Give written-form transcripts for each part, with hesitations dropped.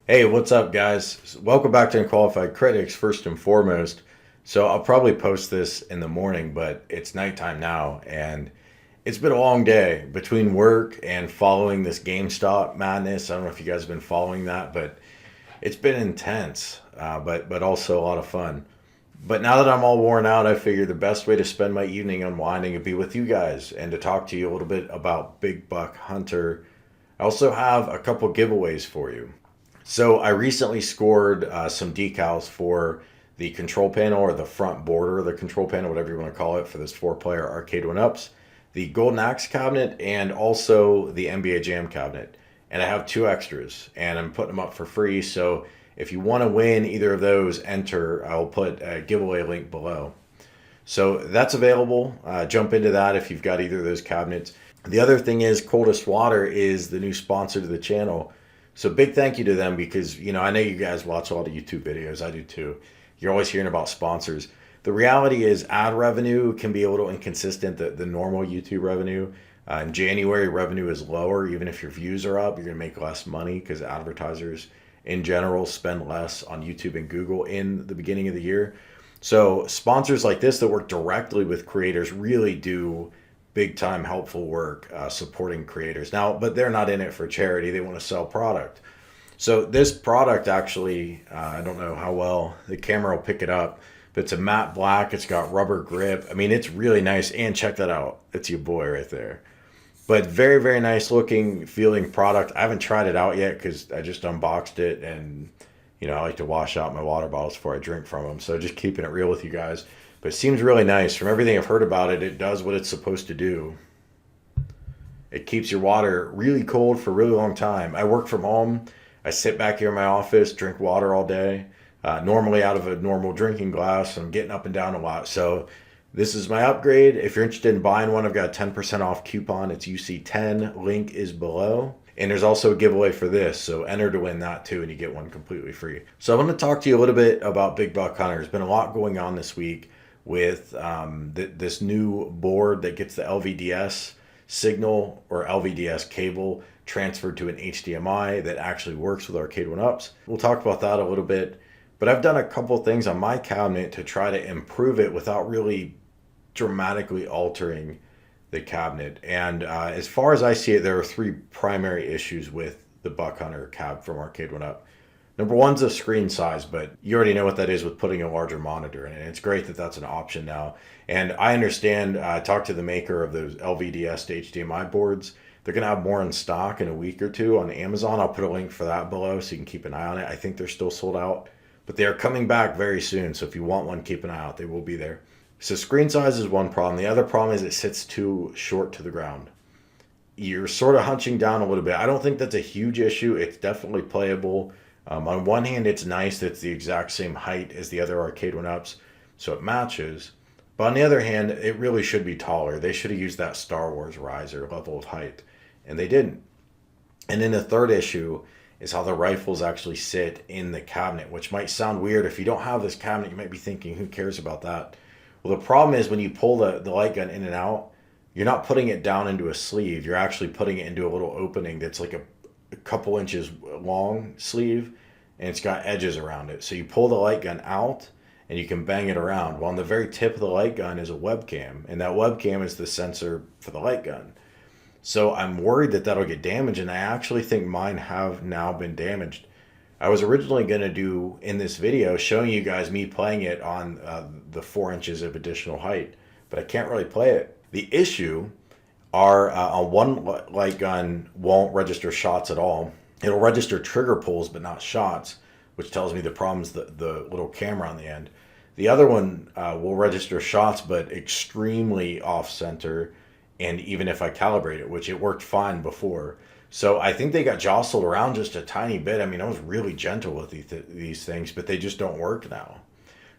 Hey, what's up, guys? Welcome back to Unqualified Critics, first and foremost. So, I'll probably post this in the morning, but it's nighttime now, and it's been a long day between work and following this GameStop madness. I don't know if you guys have been following that, but it's been intense, but also a lot of fun. But now that I'm all worn out, I figure the best way to spend my evening unwinding would be with you guys and to talk to you a little bit about Big Buck Hunter. I also have a couple giveaways for you. So I recently scored some decals for the control panel or the front border of the control panel, whatever you want to call it, for this four-player Arcade1ups, the Golden Axe cabinet, and also the NBA Jam cabinet. And I have two extras, and I'm putting them up for free. So if you want to win either of those, enter. I'll put a giveaway link below. So that's available. Jump into that if you've got either of those cabinets. The other thing is Coldest Water is the new sponsor to the channel. So big thank you to them because, I know you guys watch a lot of YouTube videos. I do too. You're always hearing about sponsors. The reality is ad revenue can be a little inconsistent, the normal YouTube revenue. In January, revenue is lower. Even if your views are up, you're going to make less money because advertisers in general spend less on YouTube and Google in the beginning of the year. So sponsors like this that work directly with creators really do big time helpful work supporting creators. Now, but they're not in it for charity. They want to sell product. So this product actually, I don't know how well the camera will pick it up, but it's a matte black. It's got rubber grip. I mean, it's really nice. And check that out. It's your boy right there. But very, very nice looking, feeling product. I haven't tried it out yet because I just unboxed it and, I like to wash out my water bottles before I drink from them. So just keeping it real with you guys. But it seems really nice. From everything I've heard about it, it does what it's supposed to do. It keeps your water really cold for a really long time. I work from home. I sit back here in my office, drink water all day, normally out of a normal drinking glass. I'm getting up and down a lot. So this is my upgrade. If you're interested in buying one, I've got a 10% off coupon. It's UC10. Link is below. And there's also a giveaway for this, so enter to win that too, and you get one completely free. So I want to talk to you a little bit about Big Buck Hunter. There's been a lot going on this week with this new board that gets the LVDS signal or LVDS cable transferred to an HDMI that actually works with Arcade1ups. We'll talk about that a little bit, but I've done a couple things on my cabinet to try to improve it without really dramatically altering the cabinet. And as far as I see it, there are three primary issues with the Buck Hunter cab from Arcade1up. Number one's the screen size, but you already know what that is with putting a larger monitor in it. It's great that that's an option now. And I understand, I talked to the maker of those LVDS to HDMI boards. They're going to have more in stock in a week or two on Amazon. I'll put a link for that below so you can keep an eye on it. I think they're still sold out, but they are coming back very soon. So if you want one, keep an eye out. They will be there. So screen size is one problem. The other problem is it sits too short to the ground. You're sort of hunching down a little bit. I don't think that's a huge issue. It's definitely playable. On one hand, it's nice that it's the exact same height as the other Arcade1ups, so it matches. But on the other hand, it really should be taller. They should have used that Star Wars riser level of height, and they didn't. And then the third issue is how the rifles actually sit in the cabinet, which might sound weird. If you don't have this cabinet, you might be thinking, who cares about that? Well, the problem is when you pull the light gun in and out, you're not putting it down into a sleeve. You're actually putting it into a little opening that's like a couple inches long sleeve, and it's got edges around it. So you pull the light gun out and you can bang it around. Well, on the very tip of the light gun is a webcam, and that webcam is the sensor for the light gun. So I'm worried that that'll get damaged, and I actually think mine have now been damaged. I was originally going to do in this video showing you guys me playing it on the 4 inches of additional height, but I can't really play it. The issue are on one light gun won't register shots at all. It'll register trigger pulls but not shots, which tells me the problem's the little camera on the end. The other one will register shots but extremely off center, and even if I calibrate it, which it worked fine before. So I think they got jostled around just a tiny bit. I mean, I was really gentle with these things, but they just don't work now.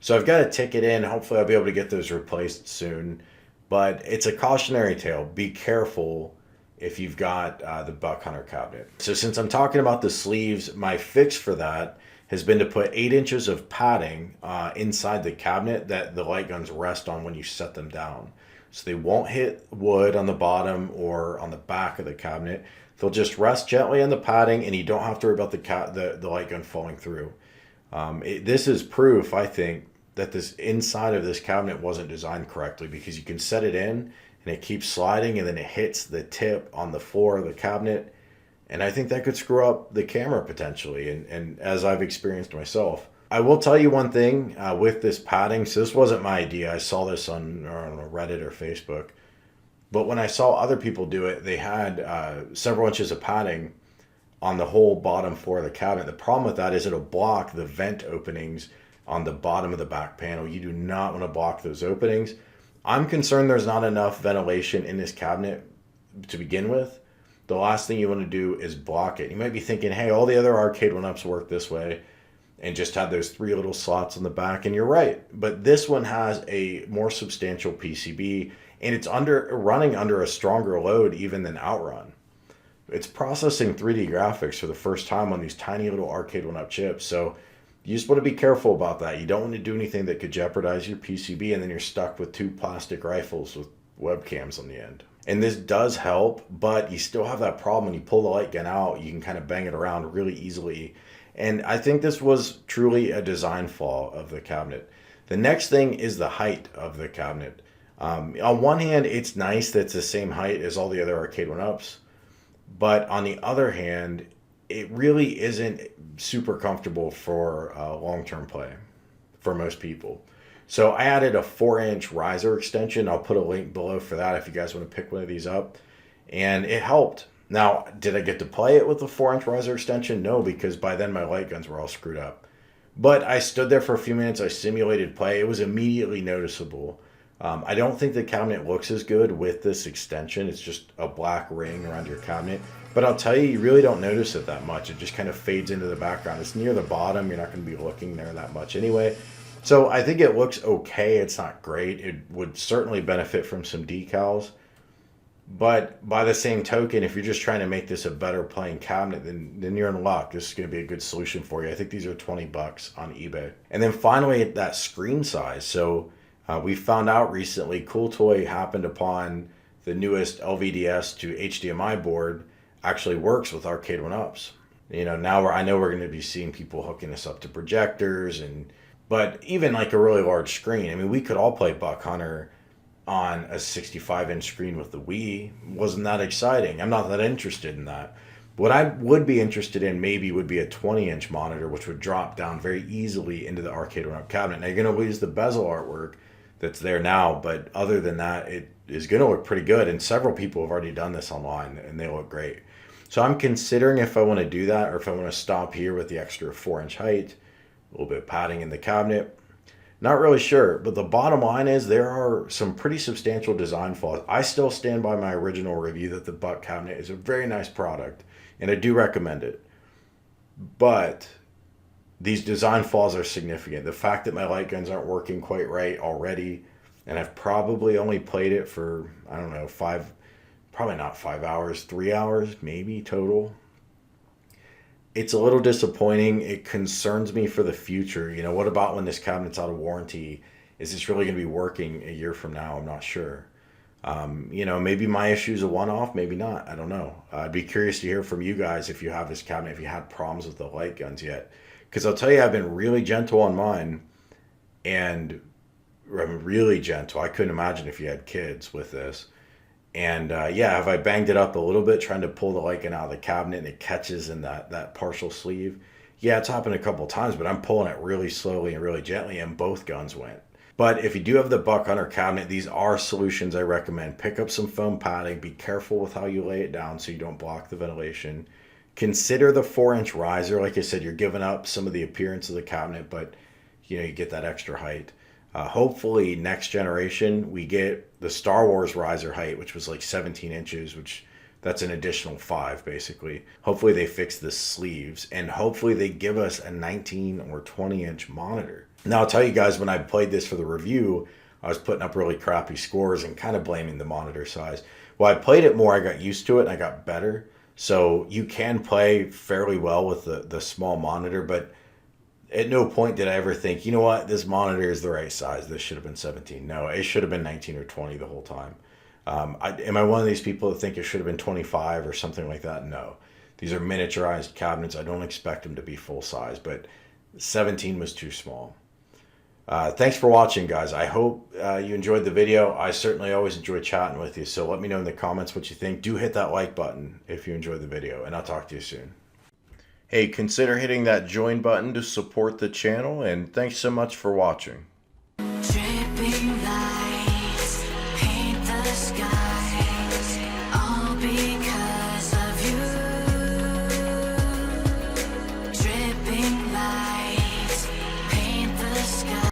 So I've got a ticket in. Hopefully I'll be able to get those replaced soon. But it's a cautionary tale. Be careful if you've got the Buck Hunter cabinet. So since I'm talking about the sleeves, my fix for that has been to put 8 inches of padding inside the cabinet that the light guns rest on when you set them down. So they won't hit wood on the bottom or on the back of the cabinet. They'll just rest gently on the padding, and you don't have to worry about the light gun falling through. This is proof, I think, that this inside of this cabinet wasn't designed correctly, because you can set it in and it keeps sliding and then it hits the tip on the floor of the cabinet. And I think that could screw up the camera potentially, and as I've experienced myself. I will tell you one thing with this padding. So this wasn't my idea. I saw this on, I don't know, Reddit or Facebook. But when I saw other people do it, they had several inches of padding on the whole bottom floor of the cabinet. The problem with that is it'll block the vent openings on the bottom of the back panel. You do not want to block those openings. I'm concerned there's not enough ventilation in this cabinet to begin with. The last thing you want to do is block it. You might be thinking, hey, all the other Arcade1ups work this way and just had those 3 little slots on the back, and you're right. But this one has a more substantial PCB, and it's running under a stronger load even than Outrun. It's processing 3D graphics for the first time on these tiny little Arcade1up chips. So you just want to be careful about that. You don't want to do anything that could jeopardize your PCB, and then you're stuck with 2 plastic rifles with webcams on the end. And this does help, but you still have that problem when you pull the light gun out. You can kind of bang it around really easily. And I think this was truly a design flaw of the cabinet. The next thing is the height of the cabinet. On one hand, it's nice that it's the same height as all the other Arcade1ups. But on the other hand, it really isn't super comfortable for long-term play for most people. So I added a 4-inch riser extension. I'll put a link below for that if you guys want to pick one of these up. And it helped. Now, did I get to play it with the 4-inch riser extension? No, because by then my light guns were all screwed up. But I stood there for a few minutes. I simulated play. It was immediately noticeable. I don't think the cabinet looks as good with this extension. It's just a black ring around your cabinet. But I'll tell you, you really don't notice it that much. It just kind of fades into the background. It's near the bottom. You're not going to be looking there that much anyway. So I think it looks okay. It's not great. It would certainly benefit from some decals. But by the same token, if you're just trying to make this a better playing cabinet, then you're in luck. This is going to be a good solution for you. I think these are $20 on eBay. And then finally, that screen size. So we found out recently, Cool Toy happened upon the newest LVDS to HDMI board actually works with Arcade1ups. You know, now I know we're going to be seeing people hooking this up to projectors, but even like a really large screen. I mean, we could all play Buck Hunter on a 65-inch screen with the Wii. Wasn't that exciting? I'm not that interested in that. What I would be interested in maybe would be a 20-inch monitor, which would drop down very easily into the Arcade1up cabinet. Now, you're going to lose the bezel artwork that's there now, but other than that, it is going to look pretty good. And several people have already done this online, and they look great. So I'm considering if I want to do that, or if I want to stop here with the extra 4-inch height, a little bit of padding in the cabinet. Not really sure, but the bottom line is there are some pretty substantial design flaws. I still stand by my original review that the Buck cabinet is a very nice product, and I do recommend it. But these design flaws are significant. The fact that my light guns aren't working quite right already, and I've probably only played it for, I don't know, probably not 5 hours, 3 hours maybe total. It's a little disappointing. It concerns me for the future. You know, what about when this cabinet's out of warranty? Is this really going to be working a year from now? I'm not sure. You know, maybe my issue's a one-off, maybe not. I don't know. I'd be curious to hear from you guys if you have this cabinet, if you had problems with the light guns yet. Because I'll tell you, I've been really gentle on mine, and I'm really gentle. I couldn't imagine if you had kids with this. And yeah, have I banged it up a little bit trying to pull the light gun out of the cabinet and it catches in that partial sleeve? Yeah, it's happened a couple of times, but I'm pulling it really slowly and really gently, and both guns went. But if you do have the Buck Hunter cabinet, these are solutions I recommend. Pick up some foam padding. Be careful with how you lay it down so you don't block the ventilation. Consider the 4-inch riser. Like I said, you're giving up some of the appearance of the cabinet, but you know, you get that extra height. Hopefully next generation we get the Star Wars riser height, which was like 17 inches, which that's an additional 5 basically. Hopefully they fix the sleeves, and hopefully they give us a 19 or 20-inch monitor. Now I'll tell you guys, when I played this for the review, I was putting up really crappy scores and kind of blaming the monitor size. Well, I played it more, I got used to it, and I got better. So you can play fairly well with the small monitor, but at no point did I ever think, you know what, this monitor is the right size. This should have been 17. No, it should have been 19 or 20 the whole time. Am I one of these people that think it should have been 25 or something like that? No. These are miniaturized cabinets. I don't expect them to be full size, but 17 was too small. Thanks for watching, guys. I hope you enjoyed the video. I certainly always enjoy chatting with you, so let me know in the comments what you think. Do hit that like button if you enjoyed the video, and I'll talk to you soon. Hey, consider hitting that join button to support the channel, and thanks so much for watching.